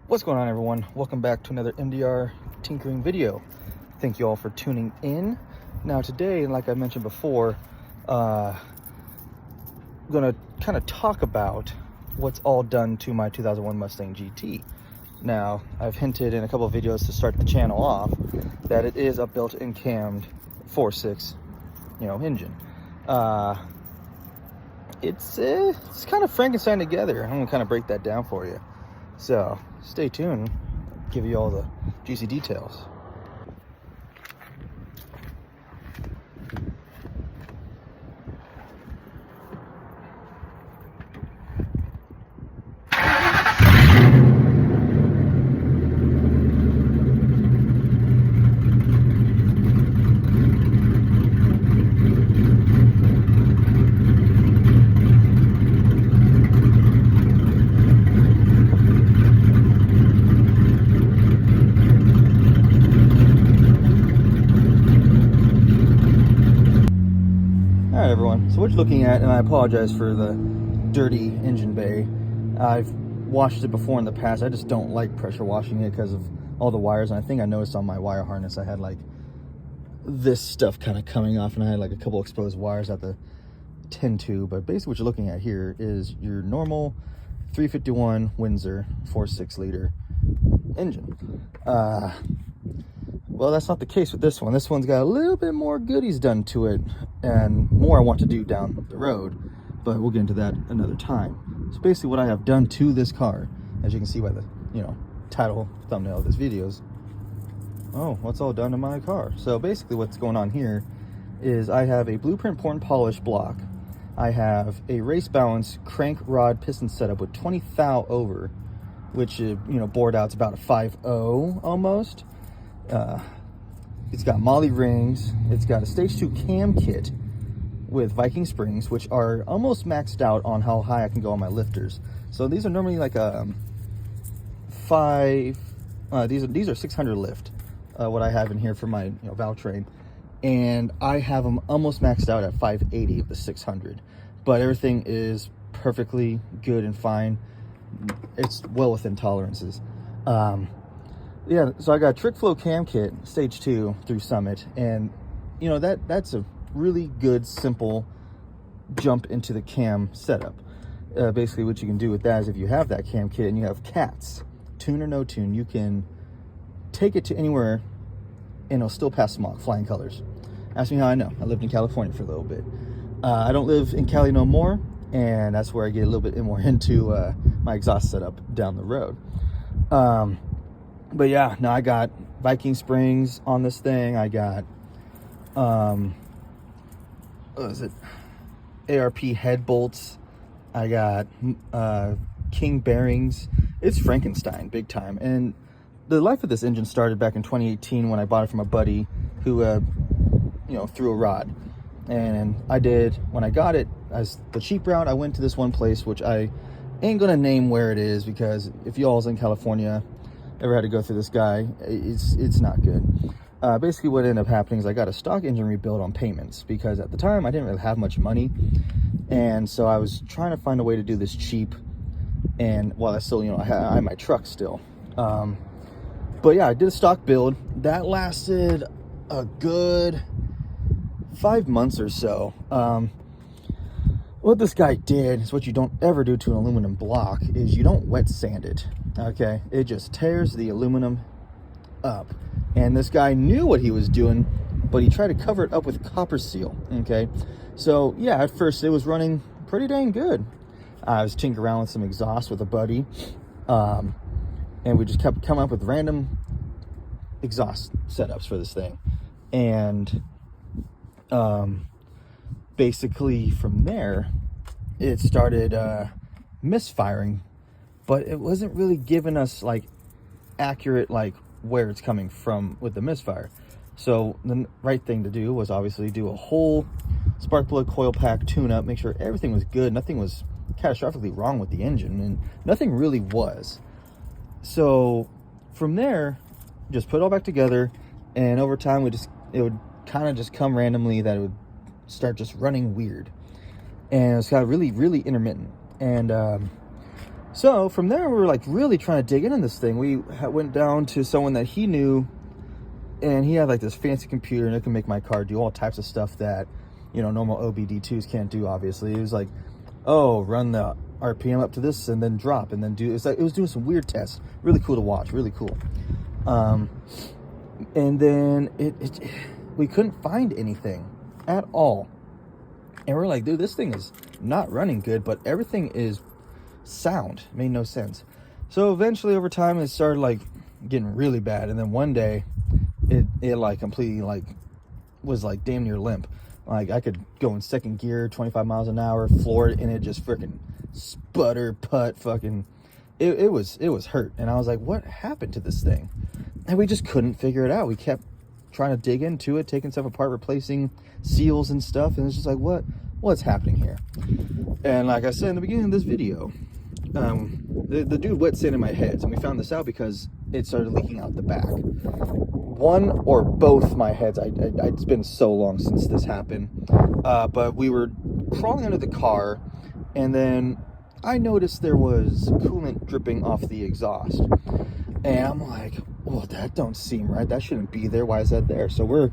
What's going on, everyone? Welcome back to another MDR tinkering video. Thank you all for tuning in. Now today, like I mentioned before, I'm gonna kind of talk about what's all done to my 2001 Mustang GT. Now, I've hinted in a couple of videos to start the channel off that it is a built-in cammed 4.6, engine. It's kind of Frankenstein together. I'm gonna kind of break that down for you. So stay tuned, give you all the juicy details. Alright, everyone, so what you're looking at, and I apologize for the dirty engine bay. I've washed it before in the past. I just don't like pressure washing it because of all the wires, and I think I noticed on my wire harness I had like this stuff kind of coming off, and I had like a couple exposed wires at the 10 tube. But basically what you're looking at here is your normal 351 Windsor 4.6 liter engine. Well, that's not the case with this one. This one's got a little bit more goodies done to it, and more I want to do down the road, but we'll get into that another time. So basically what I have done to this car, as you can see by the title thumbnail of this video, is what's all done to my car. So basically what's going on here is I have a blueprint pour and polish block. I have a race balance crank rod piston setup with 20 thou over, which bored out's about a 5.0 almost. It's got Molly rings. It's got a stage 2 cam kit with Viking springs, which are almost maxed out on how high I can go on my lifters. So these are normally like a these are 600 lift, what I have in here for my valve train, and I have them almost maxed out at 580 of the 600, but everything is perfectly good and fine. It's well within tolerances. Yeah, so I got a trick flow cam kit, stage 2 through Summit, and that's a really good, simple jump into the cam setup. Basically what you can do with that is, if you have that cam kit and you have cats, tune or no tune, you can take it to anywhere and it'll still pass smog, flying colors. Ask me how I know. I lived in California for a little bit. I don't live in Cali no more, and that's where I get a little bit more into my exhaust setup down the road. But yeah, now I got Viking springs on this thing. I got, what is it? ARP head bolts. I got King bearings. It's Frankenstein, big time. And the life of this engine started back in 2018 when I bought it from a buddy who, threw a rod. And when I got it, as the cheap route, I went to this one place, which I ain't gonna name where it is, because if y'all's in California, ever had to go through this guy, it's not good. Basically what ended up happening is I got a stock engine rebuild on payments, because at the time I didn't really have much money, and so I was trying to find a way to do this cheap, and while I still I had my truck still. But yeah, I did a stock build that lasted a good 5 months or so. What this guy did is what you don't ever do to an aluminum block, is you don't wet sand it. Okay, it just tears the aluminum up, and this guy knew what he was doing, but he tried to cover it up with copper seal. Okay, so yeah, at first it was running pretty dang good. I was tinkering around with some exhaust with a buddy, and we just kept coming up with random exhaust setups for this thing, and basically from there it started misfiring, but it wasn't really giving us like accurate where it's coming from with the misfire. So the right thing to do was obviously do a whole spark plug coil pack tune up, make sure everything was good, nothing was catastrophically wrong with the engine, and nothing really was. So from there, just put it all back together, and over time it would kind of just come randomly that it would start just running weird, and it's got really intermittent. And So from there, we were like really trying to dig in on this thing. We went down to someone that he knew, and he had like this fancy computer, and it can make my car do all types of stuff that, you know, normal OBD2s can't do, obviously. It was like, oh, run the RPM up to this and then drop and then do, it's like, it was doing some weird tests. Really cool to watch, really cool. And then we couldn't find anything at all. And we're like, dude, this thing is not running good, but everything is sound. It made no sense. So eventually over time it started like getting really bad. And then one day it like completely like was like damn near limp. Like I could go in second gear, 25 miles an hour, floor it, and it just freaking sputter, putt, fucking, it was hurt. And I was like, what happened to this thing? And we just couldn't figure it out. We kept trying to dig into it, taking stuff apart, replacing seals and stuff. And it's just like, what's happening here? And like I said in the beginning of this video, the dude wet sanded my heads, and we found this out because it started leaking out the back. One or both my heads. It's been so long since this happened. But we were crawling under the car, and then I noticed there was coolant dripping off the exhaust. And I'm like, well, that don't seem right. That shouldn't be there. Why is that there? So we're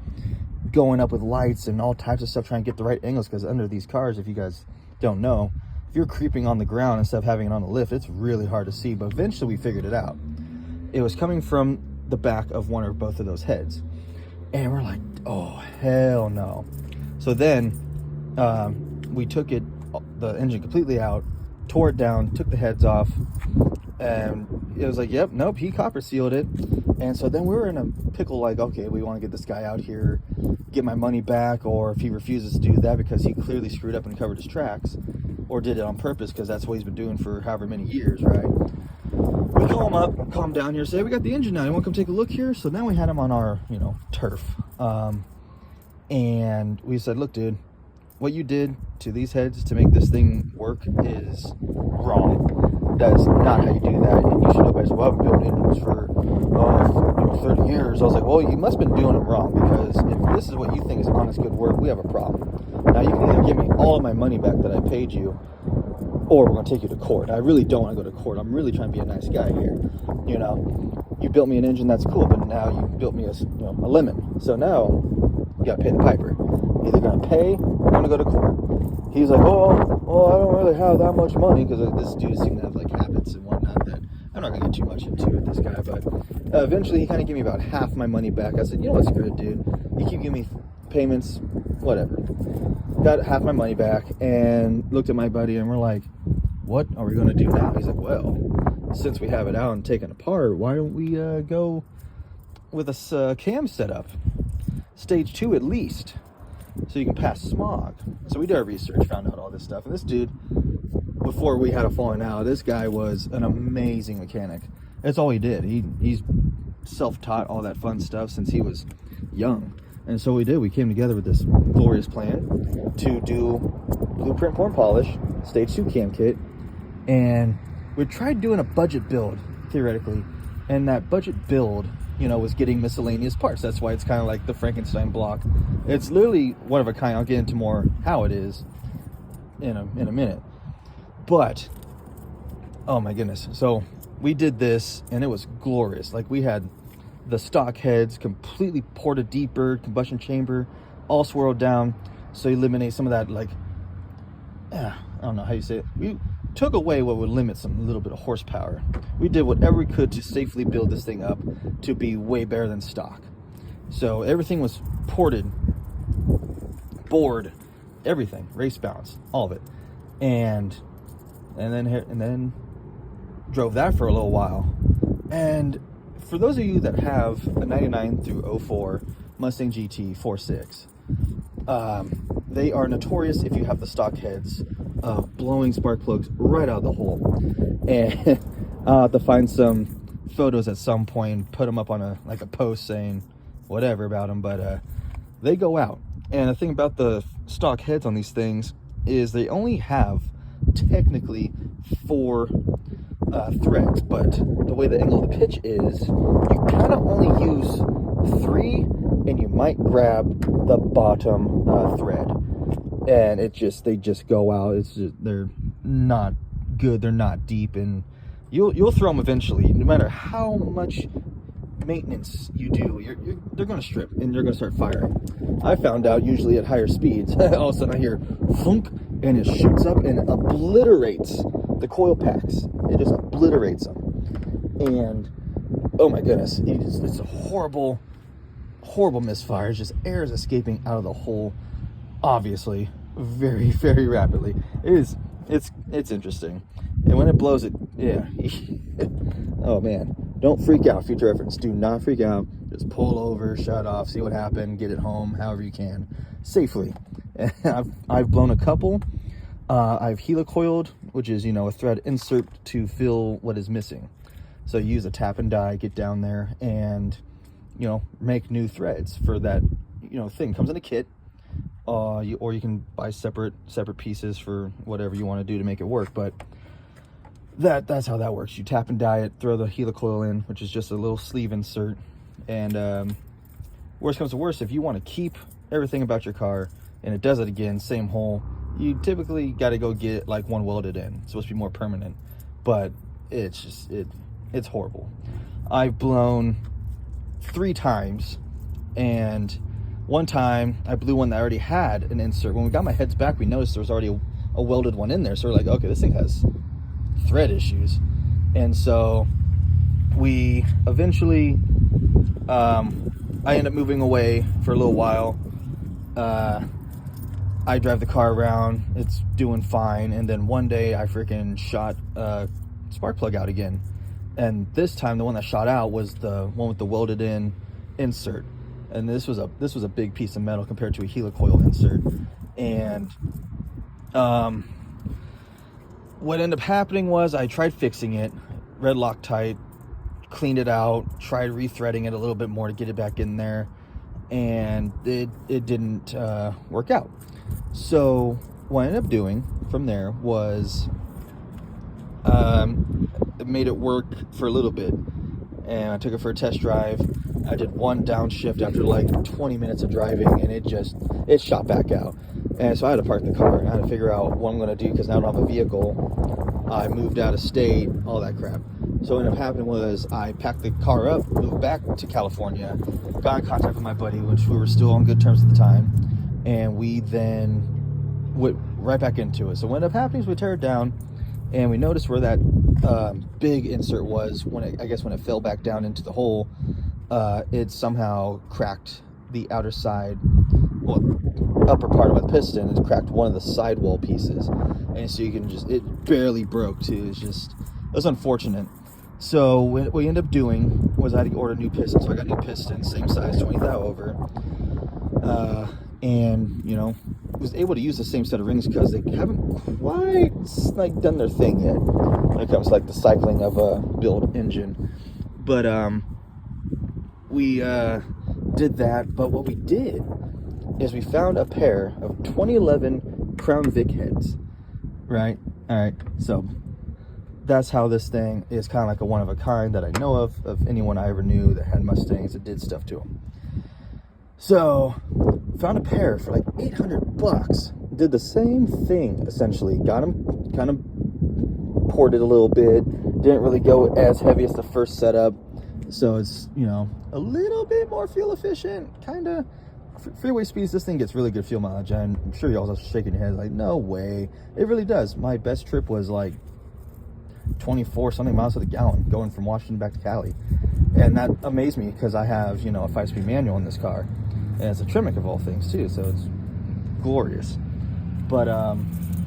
going up with lights and all types of stuff, trying to get the right angles, because under these cars, if you guys don't know, if you're creeping on the ground instead of having it on a lift, it's really hard to see. But eventually we figured it out. It was coming from the back of one or both of those heads. And we're like, oh, hell no. So then we took the engine completely out, tore it down, took the heads off, and it was like, yep, nope, he copper sealed it. And so then we were in a pickle, like, okay, we want to get this guy out here, get my money back, or if he refuses to do that because he clearly screwed up and covered his tracks, or did it on purpose because that's what he's been doing for however many years, right? We call him up, calm down here, say, we got the engine now, you want to come take a look here? So now we had him on our, you know, turf. And we said, look, dude, what you did to these heads to make this thing work is wrong. That's not how you do that. And you should know better. Well, I've built engines for 30 years. I was like, well, you must have been doing them wrong, because if this is what you think is honest, good work, we have a problem. Now, you can either give me all of my money back that I paid you, or we're going to take you to court. I really don't want to go to court. I'm really trying to be a nice guy here. You know, you built me an engine, that's cool, but now you built me a lemon. So now you got to pay the piper. Either going to pay or going to go to court. He's like, oh, I don't really have that much money, because this dude seemed to have like habits and whatnot that I'm not going to get too much into with this guy. But eventually he kind of gave me about half my money back. I said, you know what, screw it, dude. You keep giving me payments, whatever. Got half my money back and looked at my buddy, and we're like, what are we going to do now? He's like, well, since we have it out and taken apart, why don't we go with a cam setup, stage 2 at least, so you can pass smog. So we did our research, found out all this stuff. And this dude, before we had a falling out, this guy was an amazing mechanic. That's all he did. He's self-taught all that fun stuff since he was young. And so we did. We came together with this glorious plan to do blueprint form polish, stage 2 cam kit. And we tried doing a budget build, theoretically. And that budget build, you know, was getting miscellaneous parts. That's why it's kind of like the Frankenstein block. It's literally one of a kind. I'll get into more how it is in a minute. But, oh my goodness. So we did this, and it was glorious. Like, we had the stock heads completely ported deeper, combustion chamber, all swirled down, so you eliminate some of that, like, I don't know how you say it. We took away what would limit some little bit of horsepower. We did whatever we could to safely build this thing up to be way better than stock. So everything was ported, bored, everything, race balance, all of it, and then drove that for a little while. And for those of you that have a 99 through 04 Mustang GT 4.6, they are notorious, if you have the stock heads, blowing spark plugs right out the hole. And I'll have to find some photos at some point, put them up on a post saying whatever about them, but they go out. And the thing about the stock heads on these things is they only have technically 4 threads, but the way the angle of the pitch is, you kind of only use 3, and you might grab the bottom thread, and they just go out. It's just, they're not good, they're not deep, and you'll throw them eventually, no matter how much maintenance you do. They're going to strip and they're going to start firing. I found out usually at higher speeds, all of a sudden I hear thunk, and it shoots up and obliterates the coil packs. It just obliterates them. And oh my goodness, it's a horrible misfire. It's just air is escaping out of the hole, obviously, very, very rapidly. It's interesting. And when it blows it, yeah. Oh man, don't freak out. Future reference, do not freak out. Just pull over, shut off, see what happened, get it home however you can safely. And I've blown a couple. I've helicoiled, which is, a thread insert to fill what is missing. So you use a tap and die, get down there, and make new threads for that thing. Comes in a kit, or you can buy separate pieces for whatever you want to do to make it work. But that's how that works. You tap and die it, throw the helicoil in, which is just a little sleeve insert. And worst comes to worst, if you want to keep everything about your car and it does it again, same hole, you typically got to go get like one welded in. It's supposed to be more permanent, but it's horrible. I've blown 3 times, and one time I blew one that already had an insert. When we got my heads back, we noticed there was already a welded one in there. So we're like, okay, this thing has thread issues. And so we eventually, I end up moving away for a little while. I drive the car around, it's doing fine, and then one day I freaking shot a spark plug out again. And this time the one that shot out was the one with the welded in insert. And this was a big piece of metal compared to a helicoil insert. And what ended up happening was I tried fixing it, red Loctite, cleaned it out, tried rethreading it a little bit more to get it back in there, and it didn't work out. So what I ended up doing from there was it made it work for a little bit, and I took it for a test drive. I did one downshift after like 20 minutes of driving, and it shot back out. And so I had to park the car, and I had to figure out what I'm going to do, because now I don't have a vehicle. I moved out of state, all that crap. So what ended up happening was I packed the car up, moved back to California, got in contact with my buddy, which we were still on good terms at the time, and we then went right back into it. So what ended up happening is we tear it down, and we noticed where that big insert was when it fell back down into the hole. It somehow cracked the outer side, upper part of the piston. It cracked one of the sidewall pieces, and so it barely broke too. It was unfortunate. So what we ended up doing was I had to order new pistons. So I got new pistons, same size, 20 thou over, and was able to use the same set of rings because they haven't quite done their thing yet when it comes to the cycling of a build engine. But we did that. But what we did is we found a pair of 2011 Crown Vic heads. Right? All right. So that's how this thing is kind of like a one of a kind that I know of anyone I ever knew that had Mustangs that did stuff to them. So found a pair for like $800. Did the same thing essentially. Got them kind of ported a little bit. Didn't really go as heavy as the first setup. So it's, a little bit more fuel efficient, kind of. Freeway speeds, this thing gets really good fuel mileage. I'm sure y'all are shaking your heads like, no way. It really does. My best trip was like 24 something miles to the gallon going from Washington back to Cali. And that amazed me because I have, a 5-speed manual in this car. And it's a Tremec of all things too, so it's glorious. But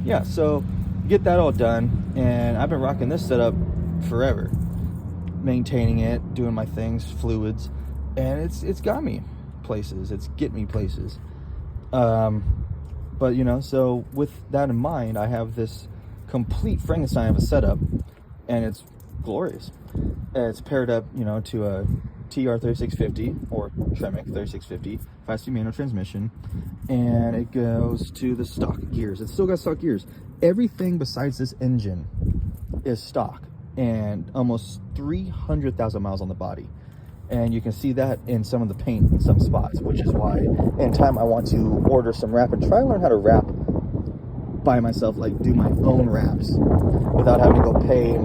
yeah, so get that all done, and I've been rocking this setup forever, maintaining it, doing my things, fluids, and it's got me places. It's get me places. But so with that in mind, I have this complete Frankenstein of a setup, and it's glorious. And it's paired up, to a TR 3650 or Tremec 3650 5-speed manual transmission, and it goes to the stock gears. It's still got stock gears. Everything besides this engine is stock, and almost 300,000 miles on the body. And you can see that in some of the paint in some spots, which is why in time I want to order some wrap and try to learn how to wrap by myself, do my own wraps without having to go pay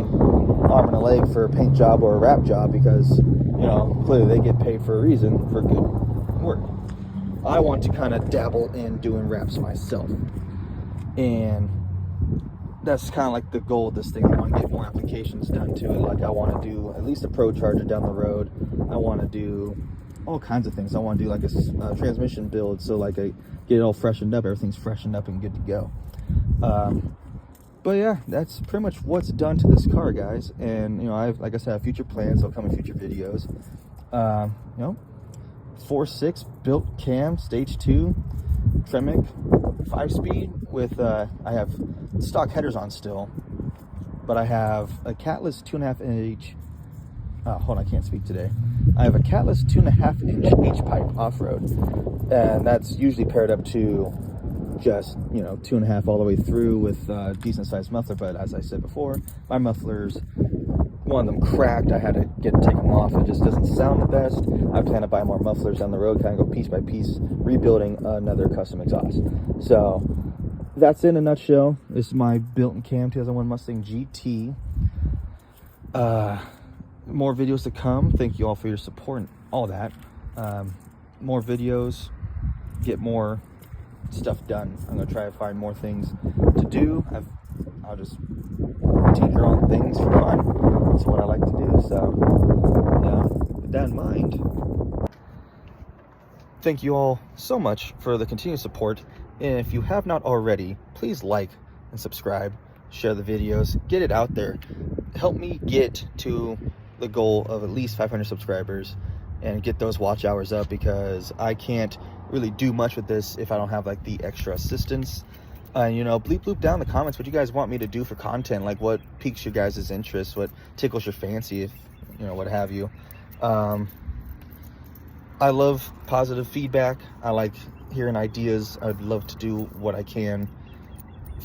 arm and a leg for a paint job or a wrap job, because, you know, clearly they get paid for a reason, for good work. I want to kind of dabble in doing wraps myself, and that's kind of like the goal of this thing. I want to get more applications done to it. Like, I want to do at least a pro charger down the road. I want to do all kinds of things. I want to do like a transmission build, so like I get it all freshened up, everything's freshened up and good to go. But yeah, that's pretty much what's done to this car, guys. And, you know, like I said, I have future plans. They'll come in future videos. You know, 4.6 built cam, stage 2, Tremec, 5-speed with, I have stock headers on still, but I have a catless 2.5 inch, hold on, I can't speak today. I have a catless 2.5 inch H-pipe off-road, and that's usually paired up to just, you know, 2.5 all the way through with a decent sized muffler. But as I said before, my mufflers, one of them cracked. I had to take them off. It just doesn't sound the best. I plan to buy more mufflers down the road, kind of go piece by piece, rebuilding another custom exhaust. So that's in a nutshell. This is my built-in cam 2001 Mustang GT. More videos to come. Thank you all for your support and all that. More videos, get more stuff done. I'm gonna try to find more things to do. I'll just tinker on things for fun. That's what I like to do. So yeah, with that in mind, thank you all so much for the continued support. And if you have not already, please like and subscribe, share the videos, get it out there. Help me get to the goal of at least 500 subscribers and get those watch hours up, because I can't really do much with this if I don't have like the extra assistance. You know, bleep bloop down in the comments what you guys want me to do for content, like what piques your guys' interest, what tickles your fancy, if you know, what have you. I love positive feedback. I like hearing ideas. I'd love to do what I can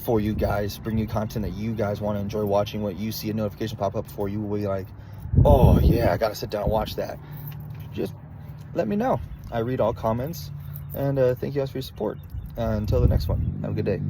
for you guys, bring you content that you guys want to enjoy watching. What you see a notification pop up for, you will be like, oh yeah, I gotta sit down and watch that. Just let me know. I read all comments, and thank you guys for your support. Until the next one, have a good day.